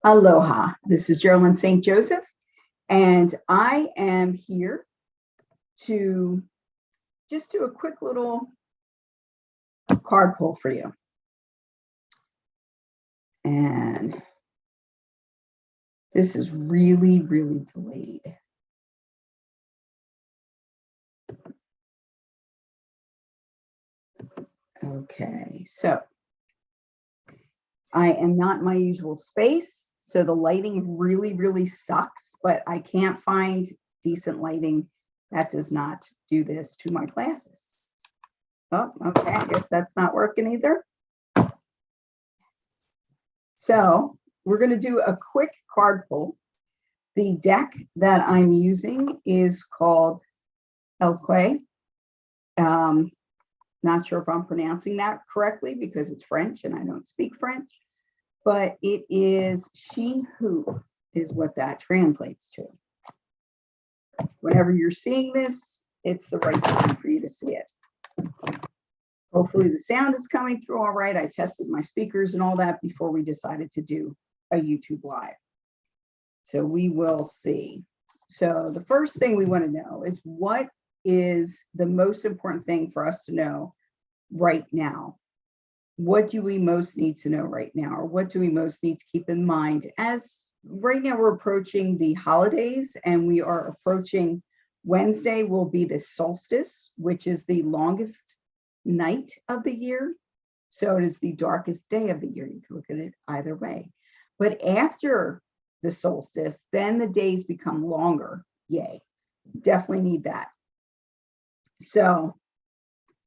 Aloha, this is Geralyn St. Joseph, and I am here to just do a quick little card pull for you. And this is really, really delayed. Okay, so I am not in my usual space, so the lighting really, really sucks, but I can't find decent lighting that does not do this to my classes. Oh, okay, I guess that's not working either. So we're going to do a quick card pull. The deck that I'm using is called Elque. Not sure if I'm pronouncing that correctly because it's French and I don't speak French, but it is she who is what that translates to. Whenever you're seeing this, it's the right time for you to see it. Hopefully the sound is coming through all right. I tested my speakers and all that before we decided to do a YouTube live. So we will see. So the first thing we want to know is what is the most important thing for us to know right now? What do we most need to know right now? Or what do we most need to keep in mind? As right now we're approaching the holidays and we are approaching Wednesday will be the solstice, which is the longest night of the year. So it is the darkest day of the year. You can look at it either way. But after the solstice, then the days become longer. Yay, definitely need that. So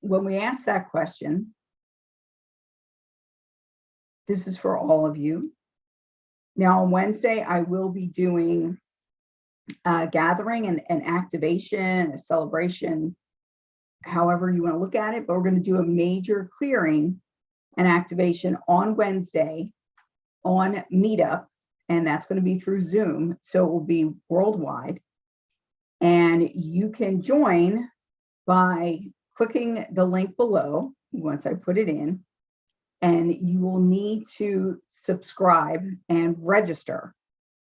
when we ask that question, this is for all of you. Now on Wednesday, I will be doing a gathering and an activation, a celebration, however you want to look at it, but we're going to do a major clearing and activation on Wednesday on Meetup, and that's going to be through Zoom, so it will be worldwide. And you can join by clicking the link below once I put it in, and you will need to subscribe and register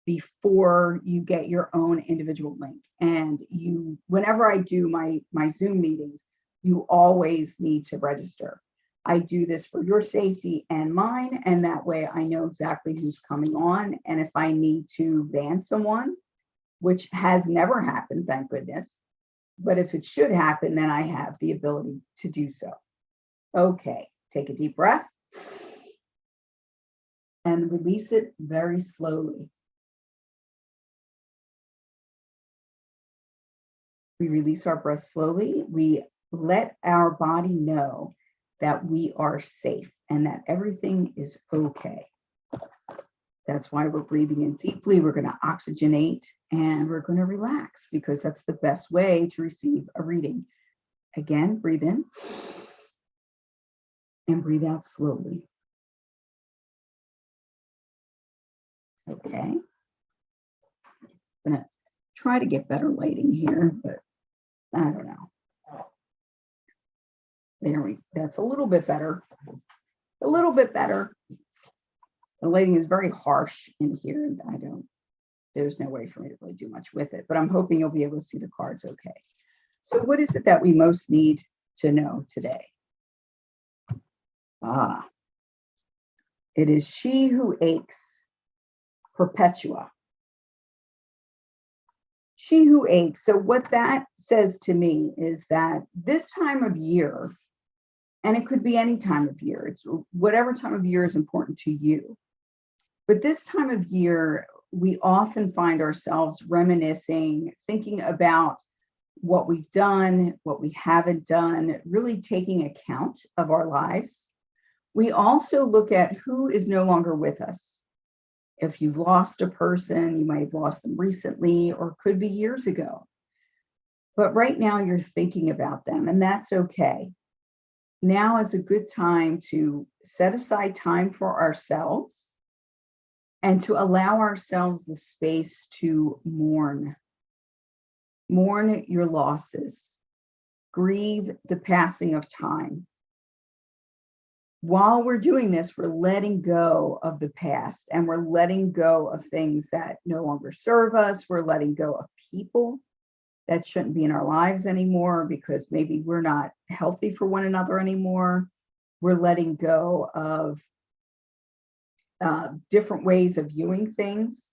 before you get your own individual link. And you, whenever I do my Zoom meetings, you always need to register. I do this for your safety and mine, and that way I know exactly who's coming on. And if I need to ban someone, which has never happened, thank goodness, but if it should happen, then I have the ability to do so. Okay, take a deep breath and release it very slowly. We release our breath slowly. We let our body know that we are safe and that everything is okay. That's why we're breathing in deeply. We're going to oxygenate and we're going to relax because that's the best way to receive a reading. Again, breathe in and breathe out slowly. Okay. I'm going to try to get better lighting here, but I don't know. That's a little bit better. A little bit better. The lighting is very harsh in here, and there's no way for me to really do much with it, but I'm hoping you'll be able to see the cards okay. So what is it that we most need to know today? It is she who aches, Perpetua. She who aches. So what that says to me is that this time of year, and it could be any time of year, it's whatever time of year is important to you. But this time of year, we often find ourselves reminiscing, thinking about what we've done, what we haven't done, really taking account of our lives. We also look at who is no longer with us. If you've lost a person, you might have lost them recently, or could be years ago. But right now you're thinking about them, and that's okay. Now is a good time to set aside time for ourselves and to allow ourselves the space to mourn. Mourn your losses. Grieve the passing of time. while we're doing this, we're letting go of the past, and we're letting go of things that no longer serve us. We're letting go of people that shouldn't be in our lives anymore because maybe we're not healthy for one another anymore. We're letting go of different ways of viewing things.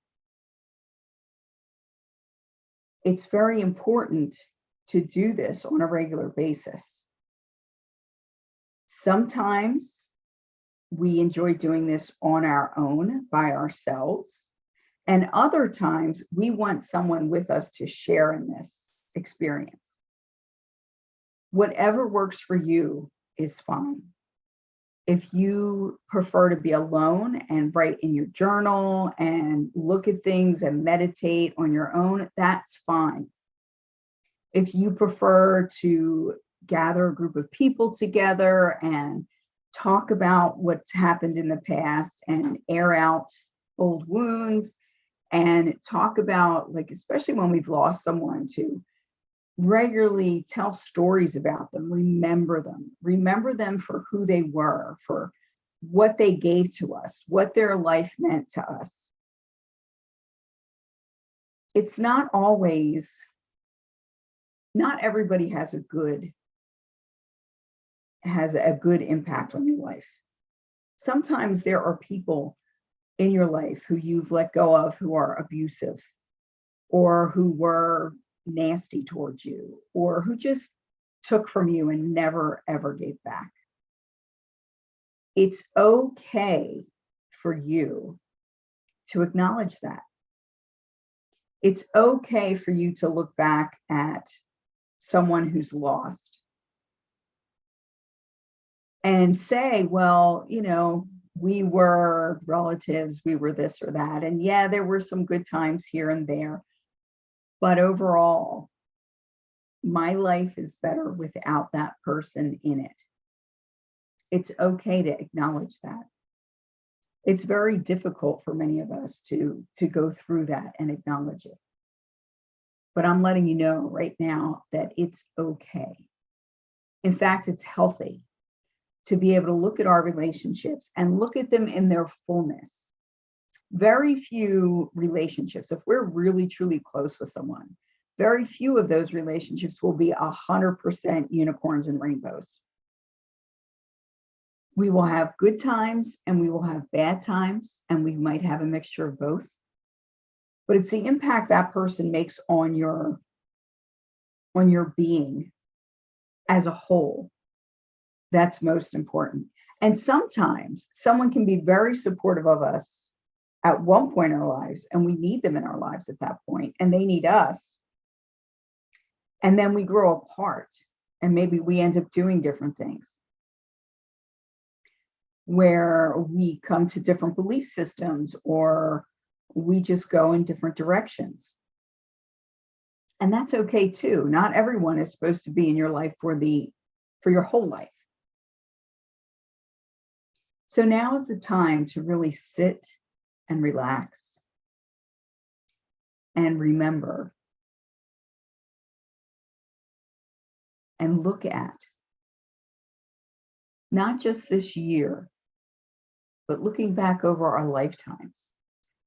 It's very important to do this on a regular basis. Sometimes we enjoy doing this on our own by ourselves, and other times we want someone with us to share in this experience. Whatever works for you is fine. If you prefer to be alone and write in your journal and look at things and meditate on your own, that's fine. If you prefer to gather a group of people together and talk about what's happened in the past and air out old wounds and talk about, like, especially when we've lost someone, to regularly tell stories about them, remember them for who they were, for what they gave to us, what their life meant to us. It's not always, not everybody has a good impact on your life. Sometimes there are people in your life who you've let go of who are abusive, or who were nasty towards you, or who just took from you and never ever gave back. It's okay for you to acknowledge that. It's okay for you to look back at someone who's lost and say, well, you know, we were relatives, we were this or that, and yeah, there were some good times here and there, but overall, my life is better without that person in it. It's okay to acknowledge that. It's very difficult for many of us to go through that and acknowledge it. But I'm letting you know right now that it's okay. In fact, it's healthy to be able to look at our relationships and look at them in their fullness. Very few relationships, if we're really truly close with someone, very few of those relationships will be 100% unicorns and rainbows. We will have good times and we will have bad times, and we might have a mixture of both. But it's the impact that person makes on your being as a whole that's most important. And sometimes someone can be very supportive of us at one point in our lives, and we need them in our lives at that point, and they need us. And then we grow apart, and maybe we end up doing different things, where we come to different belief systems, or we just go in different directions. And that's okay too. Not everyone is supposed to be in your life for your whole life. So now is the time to really sit and relax and remember and look at not just this year, but looking back over our lifetimes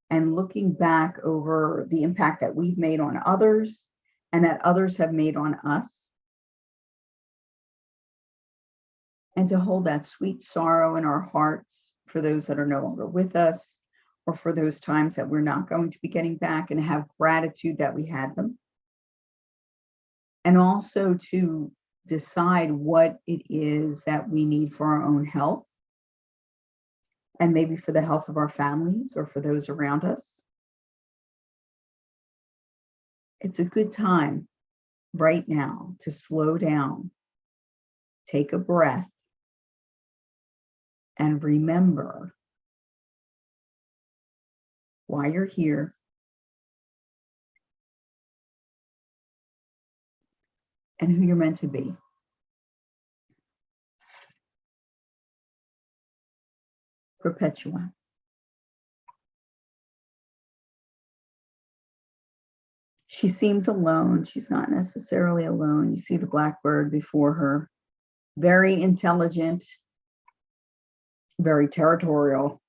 and looking back over the impact that we've made on others and that others have made on us. And to hold that sweet sorrow in our hearts for those that are no longer with us, or for those times that we're not going to be getting back, and have gratitude that we had them. And also to decide what it is that we need for our own health, and maybe for the health of our families or for those around us. It's a good time right now to slow down, take a breath, and remember why you're here, and who you're meant to be. Perpetua. She seems alone. She's not necessarily alone. You see the blackbird before her. Very intelligent, very territorial.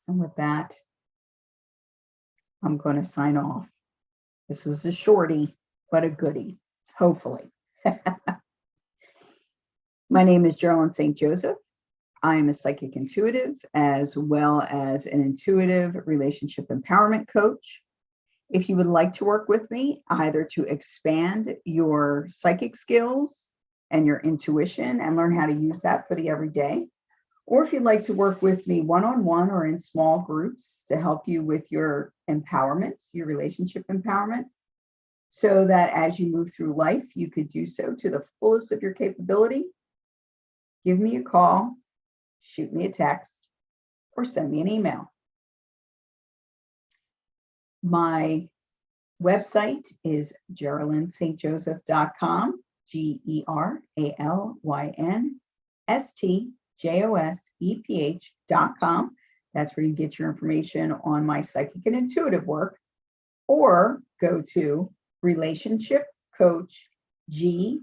And with that, I'm going to sign off. This was a shorty, but a goodie, hopefully. My name is Geralyn St. Joseph. I am a psychic intuitive as well as an intuitive relationship empowerment coach. If you would like to work with me, either to expand your psychic skills and your intuition and learn how to use that for the everyday, or if you'd like to work with me one-on-one or in small groups to help you with your empowerment, your relationship empowerment, so that as you move through life, you could do so to the fullest of your capability, give me a call, shoot me a text, or send me an email. My website is GeralynStJoseph.com, GeralynStJoseph.com. That's where you get your information on my psychic and intuitive work, or go to Relationship Coach GSJ.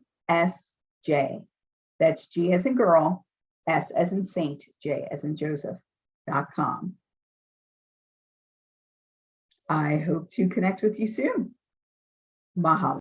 That's G as in girl, S as in Saint, J as in Joseph.com. I hope to connect with you soon. Mahalo.